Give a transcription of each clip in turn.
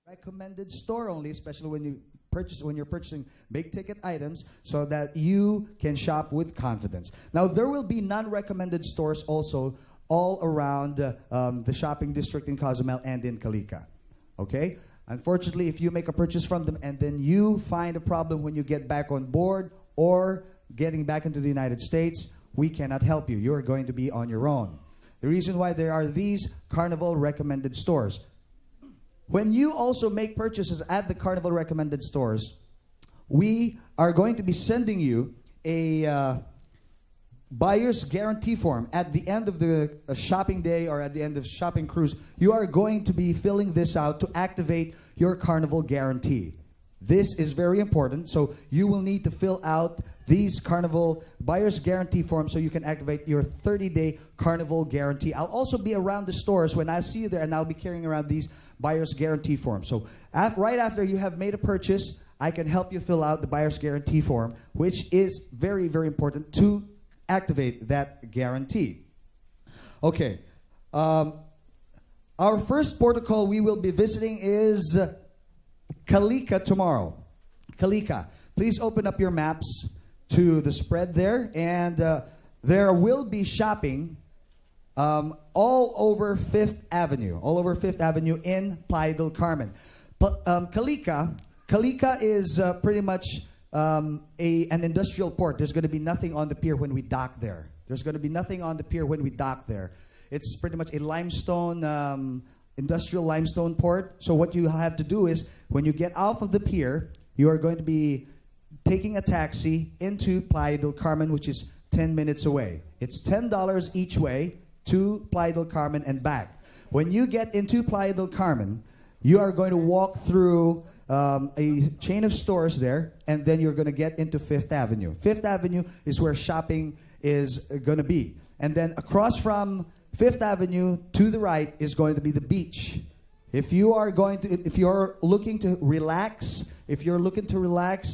recommended store only, especially when you're purchasing big ticket items, so that you can shop with confidence. Now, there will be non-recommended stores also all around the shopping district in Cozumel and in Kalika. Okay? Unfortunately, if you make a purchase from them and then you find a problem when you get back on board or getting back into the United States, we cannot help you. You're going to be on your own. The reason why there are these Carnival recommended stores. When you also make purchases at the Carnival recommended stores, we are going to be sending you a buyer's guarantee form at the end of the shopping day or at the end of shopping cruise. You are going to be filling this out to activate your Carnival guarantee. This is very important, so you will need to fill out these Carnival buyer's guarantee forms so you can activate your 30-day Carnival guarantee. I'll also be around the stores when I see you there, and I'll be carrying around these buyer's guarantee forms. So right after you have made a purchase, I can help you fill out the buyer's guarantee form, which is very, very important to activate that guarantee. Okay. Our first protocol we will be visiting is Kalika tomorrow. Kalika, please open up your maps to the spread there, and there will be shopping all over 5th Avenue in Playa del Carmen. Kalika is pretty much an industrial port. There's going to be nothing on the pier when we dock there. It's pretty much a limestone, industrial limestone port. So what you have to do is, when you get off of the pier, you are going to be taking a taxi into Playa del Carmen, which is 10 minutes away. It's $10 each way to Playa del Carmen and back. When you get into Playa del Carmen, you are going to walk through a chain of stores there, and then you're going to get into 5th Avenue. 5th Avenue is where shopping is going to be. And then across from 5th Avenue to the right is going to be the beach. If you're looking to relax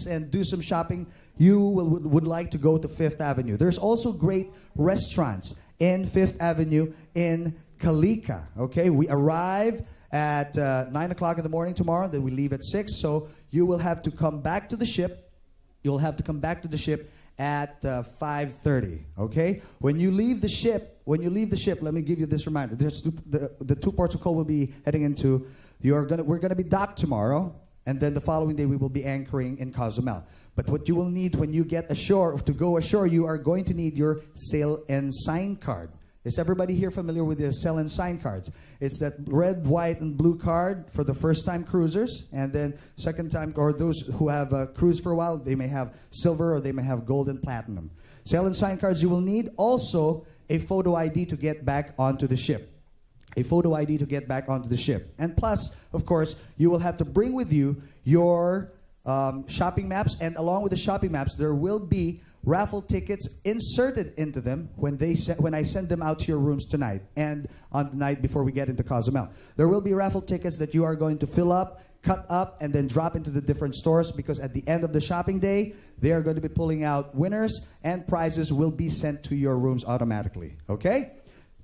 and do some shopping, you would like to go to 5th Avenue. There's also great restaurants in 5th Avenue in Kalika. Okay, we arrive at 9 o'clock in the morning tomorrow, then we leave at 6. So you will have to come back to the ship. You'll have to come back to the ship at 5:30. Okay, when you leave the ship, let me give you this reminder. There's the two ports of call we'll be heading into. We're gonna be docked tomorrow, and then the following day we will be anchoring in Cozumel. But what you will need when you get ashore, to go ashore, you are going to need your sail and sign card. Is everybody here familiar with the sail and sign cards? It's that red, white, and blue card for the first-time cruisers, and then second time, or those who have cruised for a while, they may have silver or they may have gold and platinum. Sail and sign cards you will need. Also, a photo ID to get back onto the ship. And plus, of course, you will have to bring with you your shopping maps, and along with the shopping maps, there will be raffle tickets inserted into them when I send them out to your rooms tonight and on the night before we get into Cozumel. There will be raffle tickets that you are going to fill up, cut up, and then drop into the different stores, because at the end of the shopping day, they are going to be pulling out winners, and prizes will be sent to your rooms automatically. Okay?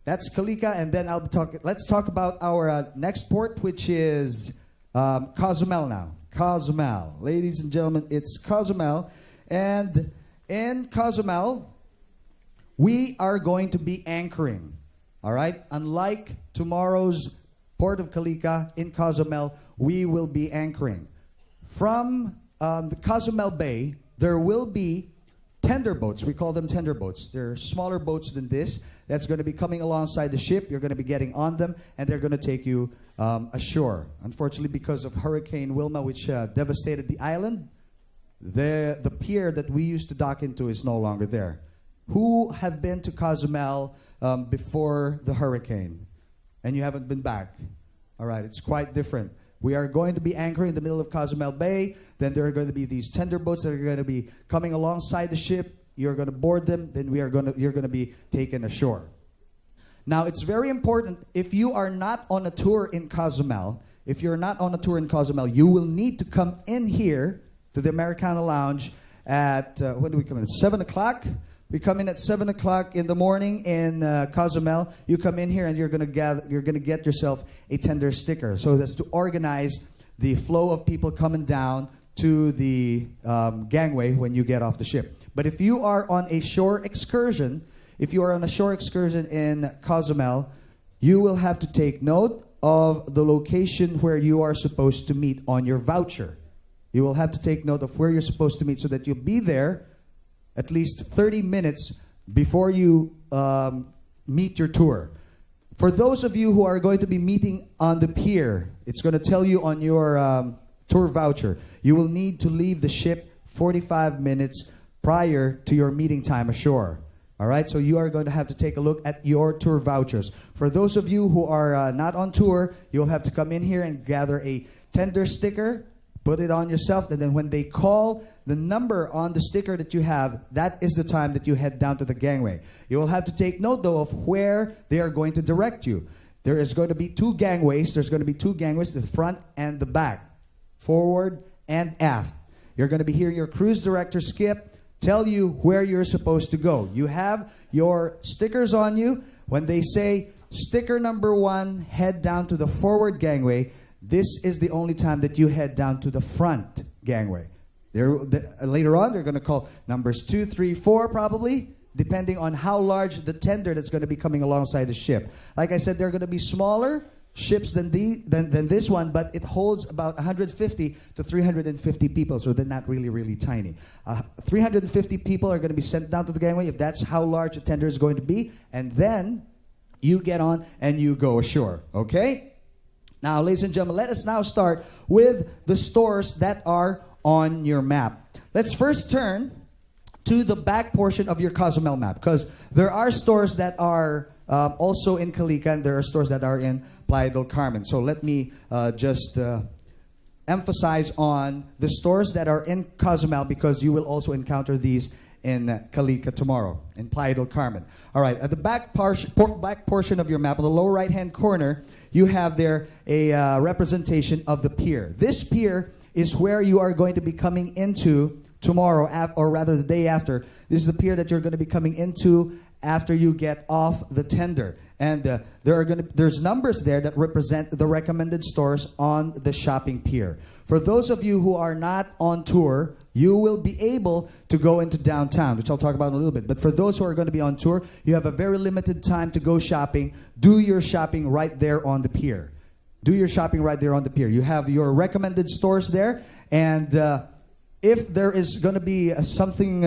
That's Kalika, and then let's talk about our next port, which is Cozumel now. Cozumel. Ladies and gentlemen, it's Cozumel, and in Cozumel, we are going to be anchoring, all right? Unlike tomorrow's port of Kalika, in Cozumel, we will be anchoring. From the Cozumel Bay, there will be tender boats. We call them tender boats. They're smaller boats than this. That's going to be coming alongside the ship. You're going to be getting on them, and they're going to take you ashore. Unfortunately, because of Hurricane Wilma, which devastated the island, the pier that we used to dock into is no longer there. Who have been to Cozumel before the hurricane and you haven't been back? All right, it's quite different. We are going to be anchoring in the middle of Cozumel Bay. Then there are going to be these tender boats that are going to be coming alongside the ship. You're going to board them. Then you're going to be taken ashore. Now, it's very important, if you are not on a tour in Cozumel, you will need to come in here to the Americana Lounge at, when do we come in? 7 o'clock. We come in at 7 o'clock in the morning in Cozumel. You come in here and you're going to get yourself a tender sticker. So that's to organize the flow of people coming down to the gangway when you get off the ship. But if you are on a shore excursion, in Cozumel, you will have to take note of the location where you are supposed to meet on your voucher. You will have to take note of where you're supposed to meet so that you'll be there at least 30 minutes before you meet your tour. For those of you who are going to be meeting on the pier, it's going to tell you on your tour voucher, you will need to leave the ship 45 minutes prior to your meeting time ashore. All right, so you are going to have to take a look at your tour vouchers. For those of you who are not on tour, you'll have to come in here and gather a tender sticker, put it on yourself, and then when they call the number on the sticker that you have, that is the time that you head down to the gangway. You will have to take note, though, of where they are going to direct you. There is going to be two gangways. There's going to be two gangways, the front and the back, forward and aft. You're going to be hearing your cruise director, Skip, tell you where you're supposed to go. You have your stickers on you. When they say sticker number 1, head down to the forward gangway, this is the only time that you head down to the front gangway. Later on, they're going to call numbers 2, 3, 4 probably, depending on how large the tender that's going to be coming alongside the ship. Like I said, they're going to be smaller ships than this one, but it holds about 150 to 350 people, so they're not really, really tiny. 350 people are going to be sent down to the gangway if that's how large a tender is going to be, and then you get on and you go ashore, okay? Now, ladies and gentlemen, let us now start with the stores that are on your map. Let's first turn to the back portion of your Cozumel map, because there are stores that are also in Kalika, and there are stores that are in Playa del Carmen. So let me just emphasize on the stores that are in Cozumel, because you will also encounter these in Kalika tomorrow, in Playa del Carmen. All right, at the back portion of your map, on the lower right-hand corner, you have there a representation of the pier. This pier is where you are going to be coming into tomorrow, or rather the day after. This is the pier that you're going to be coming into after you get off the tender. And there's numbers there that represent the recommended stores on the shopping pier. For those of you who are not on tour, you will be able to go into downtown, which I'll talk about in a little bit. But for those who are going to be on tour, you have a very limited time to go shopping. Do your shopping right there on the pier. Do your shopping right there on the pier. You have your recommended stores there. And if there is going to be something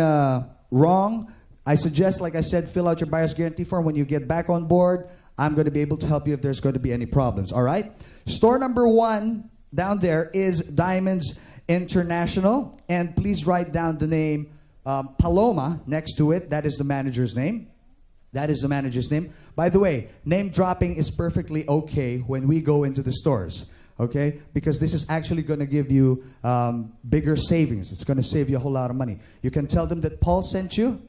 wrong, I suggest, like I said, fill out your buyer's guarantee form. When you get back on board, I'm going to be able to help you if there's going to be any problems. All right? Store number 1 down there is Diamonds International. And please write down the name Paloma next to it. That is the manager's name. That is the manager's name. By the way, name dropping is perfectly okay when we go into the stores. Okay? Because this is actually going to give you bigger savings. It's going to save you a whole lot of money. You can tell them that Paul sent you.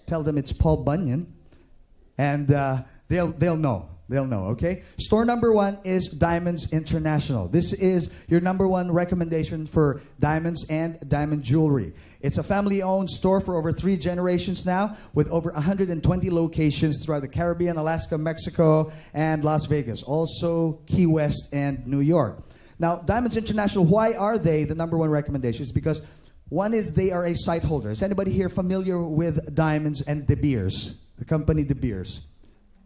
Tell them it's Paul Bunyan, and they'll know. They'll know, okay? Store number 1 is Diamonds International. This is your number 1 recommendation for diamonds and diamond jewelry. It's a family-owned store for over 3 generations now, with over 120 locations throughout the Caribbean, Alaska, Mexico, and Las Vegas. Also, Key West and New York. Now, Diamonds International, why are they the number 1 recommendation? It's because one is they are a site holder. Is anybody here familiar with Diamonds and De Beers? The company De Beers.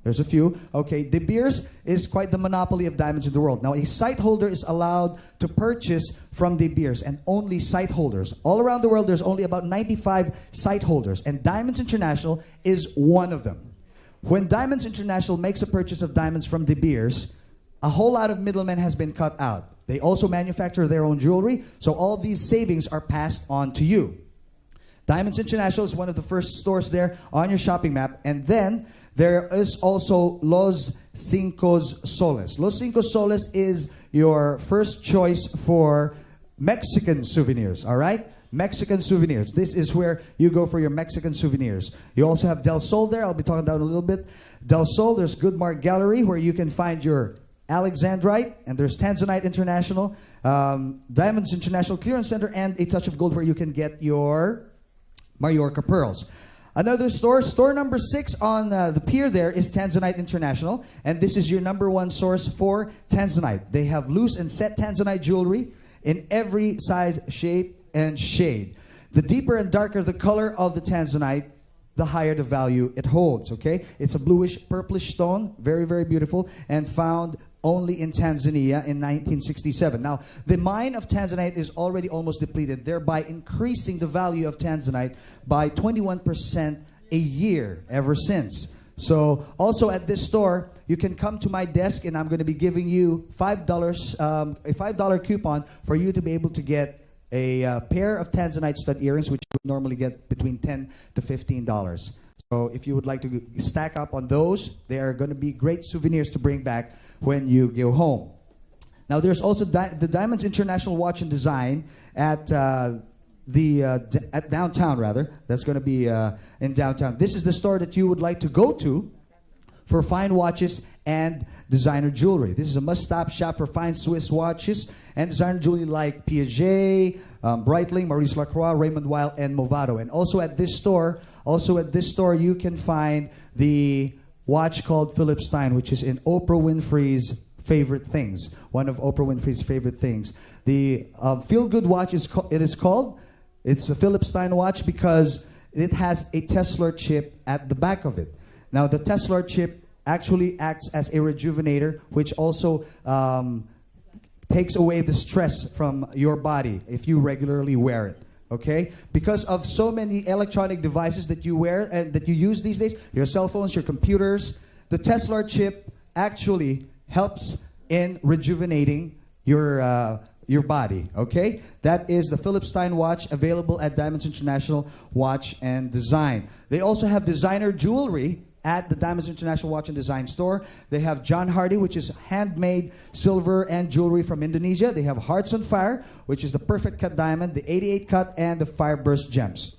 There's a few. Okay, De Beers is quite the monopoly of diamonds in the world. Now, a site holder is allowed to purchase from De Beers, and only site holders. All around the world, there's only about 95 site holders, and Diamonds International is one of them. When Diamonds International makes a purchase of diamonds from De Beers, a whole lot of middlemen has been cut out. They also manufacture their own jewelry, so all these savings are passed on to you. Diamonds International is one of the first stores there on your shopping map. And then there is also Los Cinco Soles. Los Cinco Soles is your first choice for Mexican souvenirs, all right? Mexican souvenirs. This is where you go for your Mexican souvenirs. You also have Del Sol there. I'll be talking about it a little bit. Del Sol, there's Goodmark Gallery, where you can find your Alexandrite, and there's Tanzanite International, Diamonds International Clearance Center, and A Touch of Gold, where you can get your Mallorca pearls. Another store, store number 6 on the pier there, is Tanzanite International, and this is your number 1 source for Tanzanite. They have loose and set Tanzanite jewelry, in every size, shape, and shade. The deeper and darker the color of the tanzanite, the higher the value it holds, okay? It's a bluish, purplish stone, very, very beautiful, and found only in Tanzania in 1967. Now, the mine of tanzanite is already almost depleted, thereby increasing the value of tanzanite by 21% a year ever since. So, also at this store, you can come to my desk and I'm going to be giving you $5, a $5 coupon for you to be able to get a pair of tanzanite stud earrings, which you would normally get between $10 to $15. So if you would like to stack up on those, they are going to be great souvenirs to bring back when you go home. Now there's also the Diamonds International Watch and Design at at downtown, rather. That's going to be in downtown. This is the store that you would like to go to for fine watches and designer jewelry. This is a must-stop shop for fine Swiss watches and designer jewelry like Piaget, Breitling, Maurice Lacroix, Raymond Weil, and Movado. And also at this store, you can find the watch called Philip Stein, which is in Oprah Winfrey's favorite things. One of Oprah Winfrey's favorite things. The Feel Good watch it's a Philip Stein watch because it has a Tesla chip at the back of it. Now, the Tesla chip actually acts as a rejuvenator, which also takes away the stress from your body if you regularly wear it. Okay? Because of so many electronic devices that you wear and that you use these days, your cell phones, your computers, the Tesla chip actually helps in rejuvenating your body, okay? That is the Philip Stein watch, available at Diamonds International Watch and Design. They also have designer jewelry at the Diamonds International Watch and Design store. They have John Hardy, which is handmade silver and jewelry from Indonesia. They have Hearts on Fire, which is the perfect cut diamond, the 88 cut, and the Fireburst gems.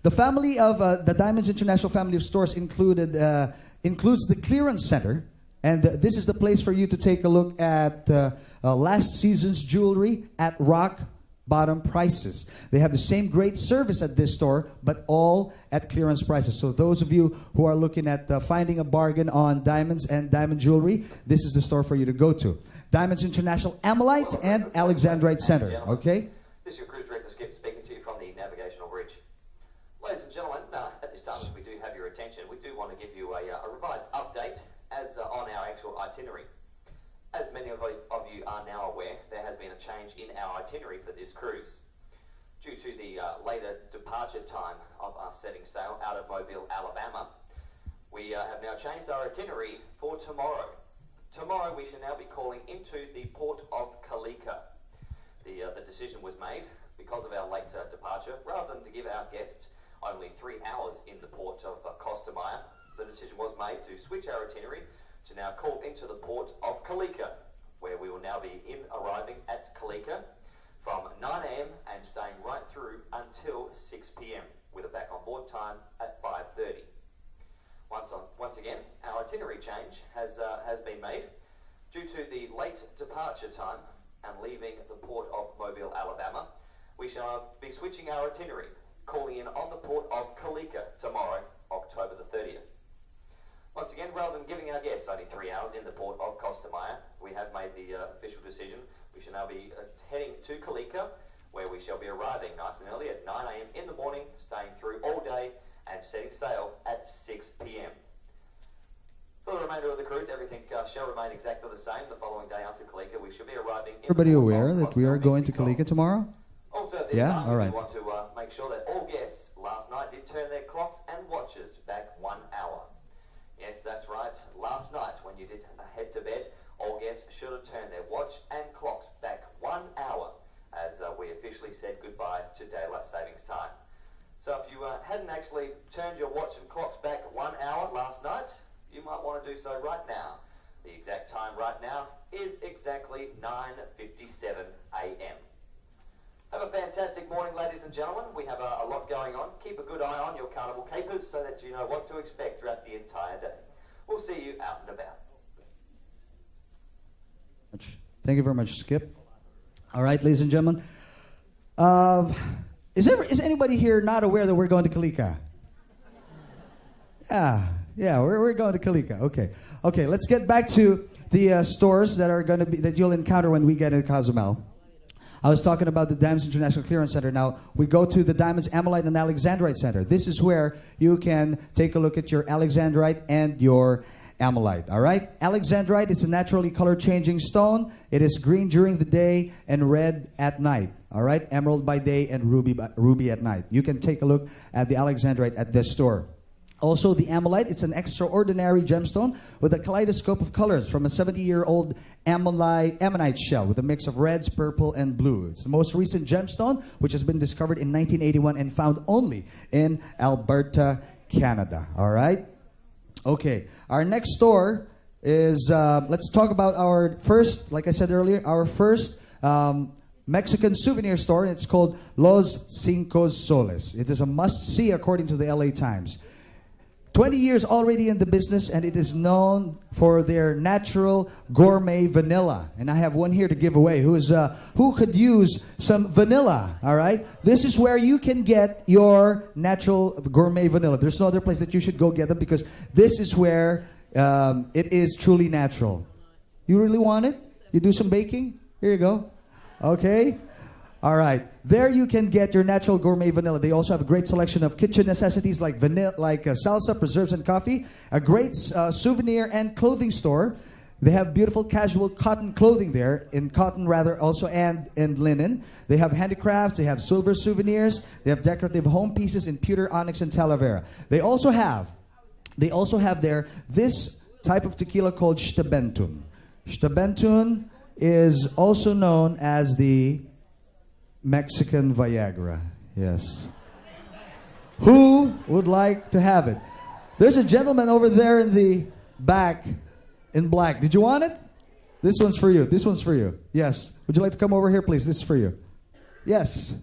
The family of the Diamonds International family of stores includes the clearance center. And this is the place for you to take a look at last season's jewelry at rock bottom prices. They have the same great service at this store, but all at clearance prices. So those of you who are looking at finding a bargain on diamonds and diamond jewelry, this is the store for you to go to. Diamonds International Amylite and Alexandrite Center. Okay? This is your cruise director, Skip, speaking to you from the Navigational Bridge. Ladies and gentlemen, at this time, if we do have your attention, we do want to give you a revised update on our actual itinerary. As many of you are now aware, there has been a change in our itinerary for this cruise. Due to the later departure time of us setting sail out of Mobile, Alabama, we have now changed our itinerary for tomorrow. Tomorrow we shall now be calling into the port of Kalika. The decision was made because of our late departure. Rather than to give our guests only 3 hours in the port of Cozumel, the decision was made to switch our itinerary to now call into the port of Kalika, where we will now be arriving at Kalika from 9 a.m. and staying right through until 6 p.m. with a back on board time at 5:30. Once again, our itinerary change has been made due to the late departure time and leaving the port of Mobile, Alabama. We shall be switching our itinerary, calling in on the port of Kalika tomorrow, October the 30th. Once again, rather than giving our guests only 3 hours in the port of Cozumel, we have made the official decision. We shall now be heading to Kalika, where we shall be arriving nice and early at 9 a.m. in the morning, staying through all day, and setting sail at 6 p.m. For the remainder of the cruise, everything shall remain exactly the same. The following day after Kalika, we shall be arriving in Everybody aware that we are going to Kalika tomorrow? Also, this time, all right. we want to make sure that all guests last night did turn their clocks and watches back 1 hour. Yes, that's right. Last night, when you did head to bed, all guests should have turned their watch and clocks back 1 hour as we officially said goodbye to daylight savings time. So if you hadn't actually turned your watch and clocks back 1 hour last night, you might want to do so right now. The exact time right now is exactly 9:57 a.m. Have a fantastic morning, ladies and gentlemen. We have a lot going on. Keep a good eye on your carnival capers so that you know what to expect throughout the entire day. We'll see you out and about. Thank you very much, Skip. All right, ladies and gentlemen. Is anybody here not aware that we're going to Kalika? Yeah, we're going to Kalika. Okay. Let's get back to the stores that are going to be that you'll encounter when we get into Cozumel. I was talking about the Diamonds International Clearance Center. Now, we go to the Diamonds Ammonite and Alexandrite Center. This is where you can take a look at your Alexandrite and your Ammonite. All right? Alexandrite is a naturally color-changing stone. It is green during the day and red at night. All right? Emerald by day and ruby at night. You can take a look at the Alexandrite at this store. Also, the Ammonite, it's an extraordinary gemstone with a kaleidoscope of colors from a 70-year-old Ammonite shell with a mix of reds, purple, and blue. It's the most recent gemstone, which has been discovered in 1981 and found only in Alberta, Canada. All right? Okay. Our next store is, let's talk about our first, like I said earlier, our first Mexican souvenir store. It's called Los Cinco Soles. It is a must-see according to the LA Times. 20 years already in the business, and it is known for their natural gourmet vanilla. And I have one here to give away who could use some vanilla, all right? This is where you can get your natural gourmet vanilla. There's no other place that you should go get them because this is where it is truly natural. You really want it? You do some baking? Here you go. Okay? All right. There you can get your natural gourmet vanilla. They also have a great selection of kitchen necessities like vanilla, salsa, preserves, and coffee. A great souvenir and clothing store. They have beautiful casual cotton clothing there, in cotton rather, also and linen. They have handicrafts. They have silver souvenirs. They have decorative home pieces in pewter, onyx, and talavera. They also have there this type of tequila called Stabentun. Stabentun is also known as the Mexican Viagra. Yes. Who would like to have it? There's a gentleman over there in the back in black. Did you want it? This one's for you. This one's for you. Yes. Would you like to come over here, please? This is for you. Yes.